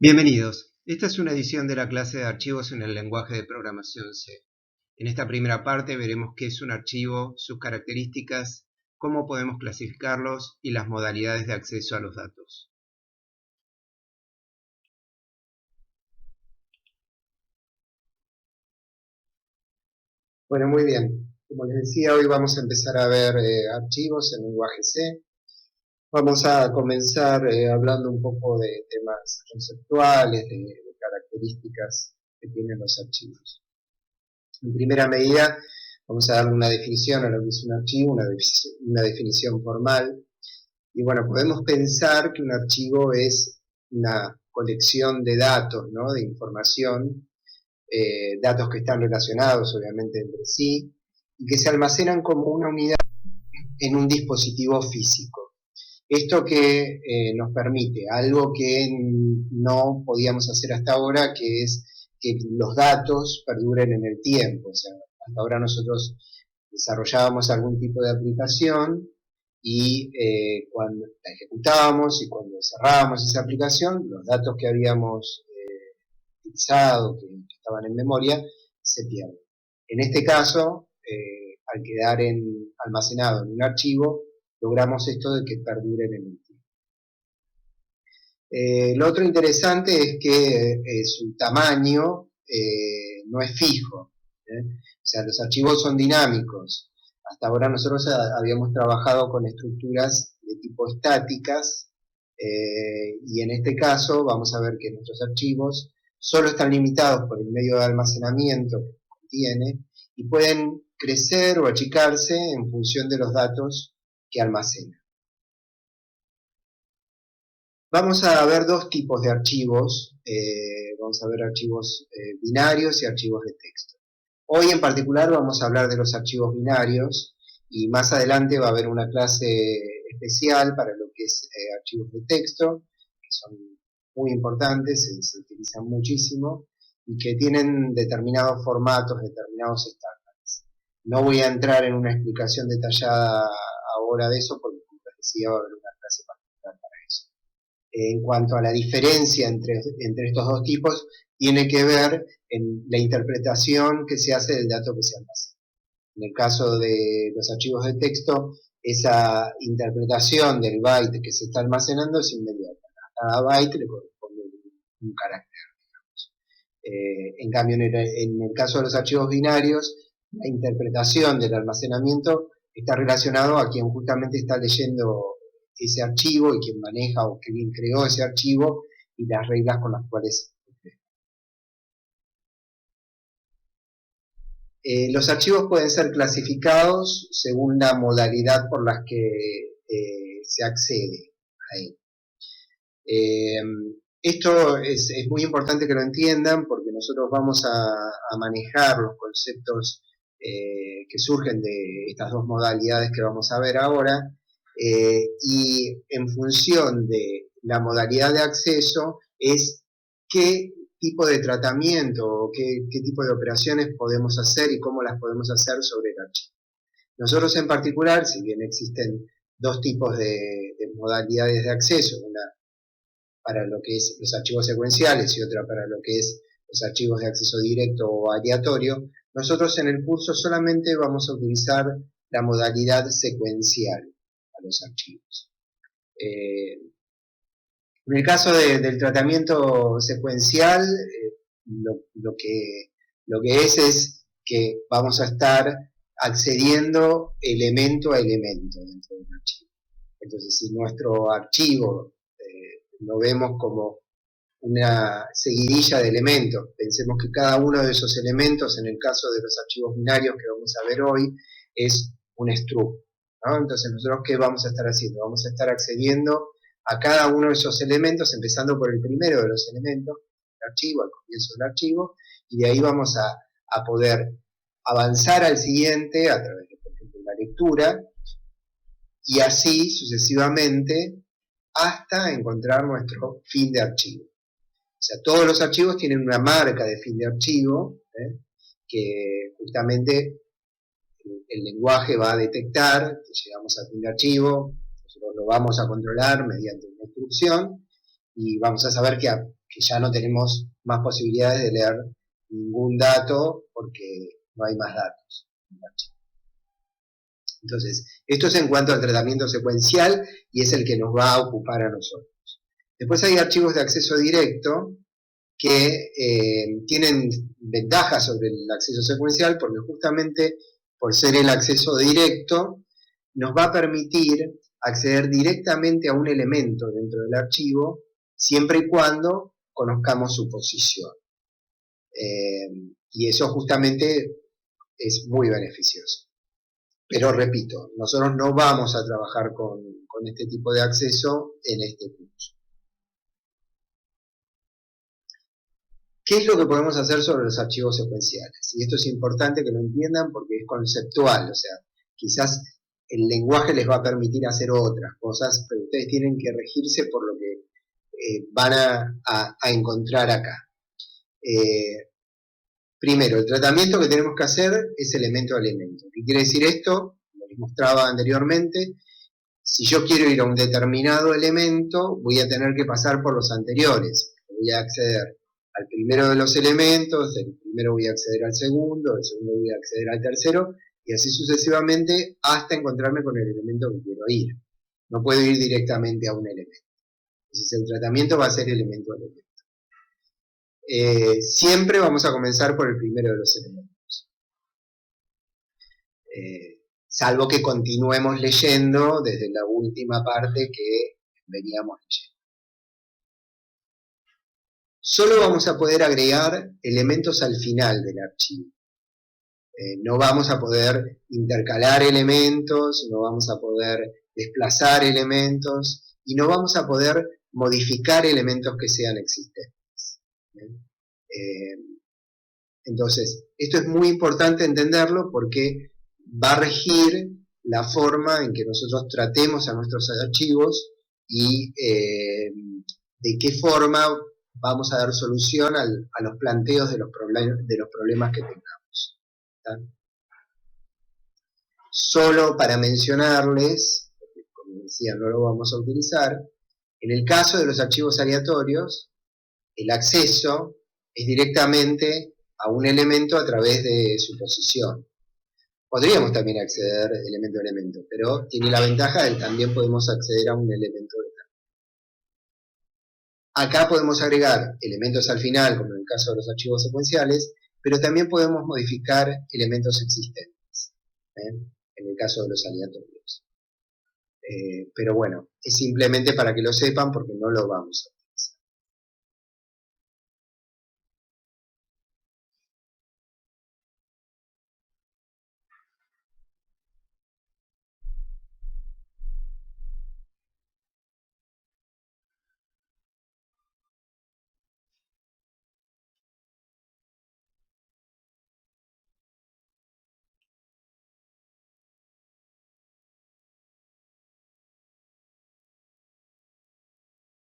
Bienvenidos. Esta es una edición de la clase de archivos en el lenguaje de programación C. En esta primera parte veremos qué es un archivo, sus características, cómo podemos clasificarlos y las modalidades de acceso a los datos. Bueno, muy bien. Como les decía, hoy vamos a empezar a ver archivos en lenguaje C. Vamos a comenzar hablando un poco de temas conceptuales, de características que tienen los archivos. En primera medida, vamos a darle una definición a lo que es un archivo, una definición formal. Y bueno, podemos pensar que un archivo es una colección de datos, ¿no? De información, datos que están relacionados obviamente entre sí, y que se almacenan como una unidad en un dispositivo físico. Esto que nos permite algo que no podíamos hacer hasta ahora, que es que los datos perduren en el tiempo. O sea, hasta ahora nosotros desarrollábamos algún tipo de aplicación y cuando la ejecutábamos y cuando cerrábamos esa aplicación, los datos que habíamos utilizado, que estaban en memoria, se pierden. En este caso, al quedar almacenado en un archivo, logramos esto de que perduren en el tiempo. Lo otro interesante es que su tamaño no es fijo. O sea, los archivos son dinámicos. Hasta ahora nosotros habíamos trabajado con estructuras de tipo estáticas, y en este caso vamos a ver que nuestros archivos solo están limitados por el medio de almacenamiento que contiene y pueden crecer o achicarse en función de los datos que almacena. Vamos a ver dos tipos de archivos. Vamos a ver archivos binarios y archivos de texto. Hoy en particular vamos a hablar de los archivos binarios y más adelante va a haber una clase especial para lo que es archivos de texto, que son muy importantes, se utilizan muchísimo y que tienen determinados formatos, determinados estándares. No voy a entrar en una explicación detallada ahora de eso porque, como les decía, va a haber una clase particular para eso. En cuanto a la diferencia entre estos dos tipos, tiene que ver en la interpretación que se hace del dato que se almacena. En el caso de los archivos de texto, esa interpretación del byte que se está almacenando es inmediata. A cada byte le corresponde un carácter, digamos. En cambio, en el caso de los archivos binarios, la interpretación del almacenamiento está relacionado a quien justamente está leyendo ese archivo y quien maneja o quien creó ese archivo y las reglas con las cuales los archivos pueden ser clasificados según la modalidad por las que se accede a él. Esto es muy importante que lo entiendan porque nosotros vamos a manejar los conceptos que surgen de estas dos modalidades que vamos a ver ahora, y en función de la modalidad de acceso es qué tipo de tratamiento o qué tipo de operaciones podemos hacer y cómo las podemos hacer sobre el archivo. Nosotros en particular, si bien existen dos tipos de modalidades de acceso, una para lo que es los archivos secuenciales y otra para lo que es los archivos de acceso directo o aleatorio, nosotros en el curso solamente vamos a utilizar la modalidad secuencial a los archivos. En el caso del tratamiento secuencial, lo que es que vamos a estar accediendo elemento a elemento dentro del archivo. Entonces, si nuestro archivo lo vemos como una seguidilla de elementos, pensemos que cada uno de esos elementos, en el caso de los archivos binarios que vamos a ver hoy, es un struct, ¿no? Entonces, nosotros, ¿qué vamos a estar haciendo? Vamos a estar accediendo a cada uno de esos elementos, empezando por el primero de los elementos del archivo, al comienzo del archivo, y de ahí vamos a poder avanzar al siguiente a través de, por ejemplo, la lectura, y así sucesivamente hasta encontrar nuestro fin de archivo. O sea, todos los archivos tienen una marca de fin de archivo, que justamente el lenguaje va a detectar que llegamos al fin de archivo, nosotros lo vamos a controlar mediante una instrucción y vamos a saber que que ya no tenemos más posibilidades de leer ningún dato porque no hay más datos. Entonces, esto es en cuanto al tratamiento secuencial y es el que nos va a ocupar a nosotros. Después hay archivos de acceso directo que tienen ventajas sobre el acceso secuencial porque justamente por ser el acceso directo nos va a permitir acceder directamente a un elemento dentro del archivo siempre y cuando conozcamos su posición. Y eso justamente es muy beneficioso. Pero repito, nosotros no vamos a trabajar con este tipo de acceso en este curso. ¿Qué es lo que podemos hacer sobre los archivos secuenciales? Y esto es importante que lo entiendan porque es conceptual, o sea, quizás el lenguaje les va a permitir hacer otras cosas, pero ustedes tienen que regirse por lo que van a encontrar acá. Primero, el tratamiento que tenemos que hacer es elemento a elemento. ¿Qué quiere decir esto? Como les mostraba anteriormente, si yo quiero ir a un determinado elemento, voy a tener que pasar por los anteriores. Voy a acceder al primero de los elementos, del primero voy a acceder al segundo, del segundo voy a acceder al tercero, y así sucesivamente hasta encontrarme con el elemento que quiero ir. No puedo ir directamente a un elemento. Entonces el tratamiento va a ser elemento a elemento. Siempre vamos a comenzar por el primero de los elementos. Salvo que continuemos leyendo desde la última parte que veníamos leyendo. Solo vamos a poder agregar elementos al final del archivo. No vamos a poder intercalar elementos, no vamos a poder desplazar elementos y no vamos a poder modificar elementos que sean existentes. Entonces, esto es muy importante entenderlo porque va a regir la forma en que nosotros tratemos a nuestros archivos y de qué forma vamos a dar solución a los planteos de los problemas que tengamos. ¿Tá? Solo para mencionarles, porque como decía no lo vamos a utilizar, en el caso de los archivos aleatorios, el acceso es directamente a un elemento a través de su posición. Podríamos también acceder elemento a elemento, pero tiene la ventaja de que también podemos acceder a un elemento de tal. Acá podemos agregar elementos al final, como en el caso de los archivos secuenciales, pero también podemos modificar elementos existentes, en el caso de los aleatorios. Pero bueno, es simplemente para que lo sepan porque no lo vamos a hacer.